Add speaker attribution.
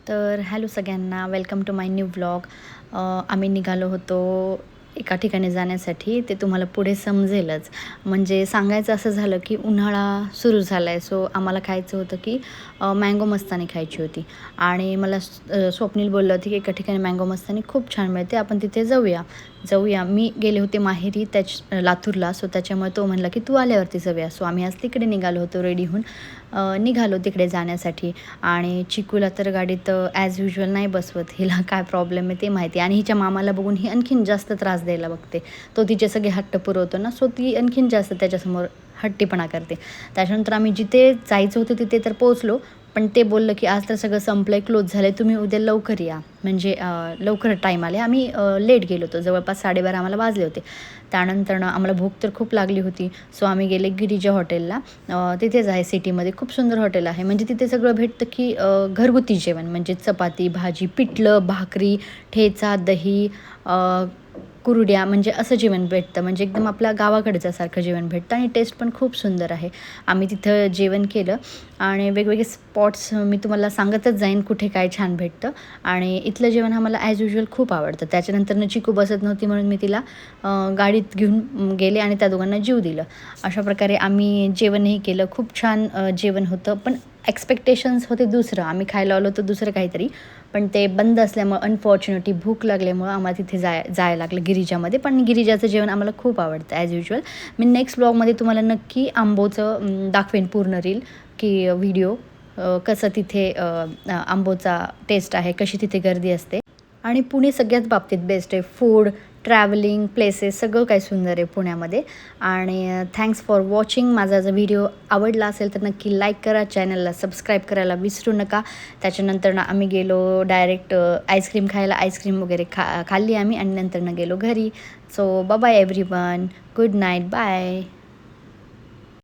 Speaker 1: तर हॅलो सगळ्यांना, welcome to my new vlog. आम्ही निघालो होतो एका ठिकाणी जाण्यासाठी. ते तुम्हाला पुढे समजेलच. म्हणजे सांगायचं असं झालं की उन्हाळा सुरू झाला आहे, सो आम्हाला खायचं होतं की मँगो मस्तानी खायची होती. आणि मला स्वप्नील बोललं होती की एका ठिकाणी मँगो मस्तानी खूप छान मिळते, आपण तिथे जाऊया. मी गेले होते माहेरी लातूरला, सो त्याच्यामुळे तो म्हणला की तू आल्यावरती जाऊया. सो आम्ही आज तिकडे निघालो होतो, रेडी होऊन निघालो तिकडे जाण्यासाठी. आणि चिकूला तर गाडीत ॲज युजल नाही बसवत, हिला काय प्रॉब्लेम आहे ते माहिती. आणि हिच्या मामाला बघून ही आणखीन जास्त त्रास द्यायला बघते. तो तिचे सगळे हट्ट पुरवतो ना, सो ती आणखीन जास्त त्याच्यासमोर हट्टीपणा करते. त्याच्यानंतर आम्ही जिथे जायचं होतं तिथे तर पोहोचलो, पण ते बोललं की आज तर सगळं संपलं आहे, क्लोज झालं आहे, तुम्ही उद्या लवकर या. म्हणजे लवकर टाईम आले. आम्ही लेट गेलो होतो, जवळपास 12:30 आम्हाला वाजले होते. त्यानंतर आम्हाला भूक तर खूप लागली होती, सो आम्ही गेले गिरिजा हॉटेलला. तिथेच आहे सिटीमध्ये, खूप सुंदर हॉटेल आहे. म्हणजे तिथे सगळं भेटतं की घरगुती जेवण, म्हणजे चपाती, भाजी, पिठलं, भाकरी, ठेचा, दही, कुरड्या, म्हणजे असं जेवण भेटतं. म्हणजे एकदम आपल्या गावाकडच्यासारखं जेवण भेटतं आणि टेस्ट पण खूप सुंदर आहे. आम्ही तिथं जेवण केलं आणि वेगवेगळे स्पॉट्स मी तुम्हाला सांगतच जाईन कुठे काय छान भेटतं. आणि इथलं जेवण आम्हाला ॲज युजल खूप आवडतं. त्याच्यानंतरनं चिकू बसत नव्हती म्हणून मी तिला गाडीत घेऊन गेले आणि त्या दोघांना जीव दिलं. अशा प्रकारे आम्ही जेवणही केलं. खूप छान जेवण होतं, पण एक्सपेक्टेशन्स होते दुसरं. आम्ही खायला आलो होतो दुसरं काहीतरी, पण ते बंद असल्यामुळं अनफॉर्च्युनेटली भूक लागल्यामुळं आम्हाला तिथे जायला लागलं गिरिजामध्ये. पण गिरिजाचं जेवण आम्हाला खूप आवडतं ॲज युजल. मी नेक्स्ट ब्लॉगमध्ये तुम्हाला नक्की आंबोचं दाखवेन पूर्ण रील की व्हिडिओ, कसं तिथे आंबोचा टेस्ट आहे, कशी तिथे गर्दी असते. आणि पुणे सगळ्याच बाबतीत बेस्ट आहे. फूड, ट्रॅव्हलिंग, प्लेसेस सगळं काही सुंदर आहे पुण्यामध्ये. आणि थँक्स फॉर वॉचिंग. माझा जर व्हिडिओ आवडला असेल तर नक्की लाईक करा, चॅनलला सबस्क्राईब करायला विसरू नका. त्याच्यानंतर आम्ही गेलो डायरेक्ट आईस्क्रीम खायला. आईस्क्रीम वगैरे खाल्ली आम्ही आणि नंतर गेलो घरी. So bye everyone, good night, bye.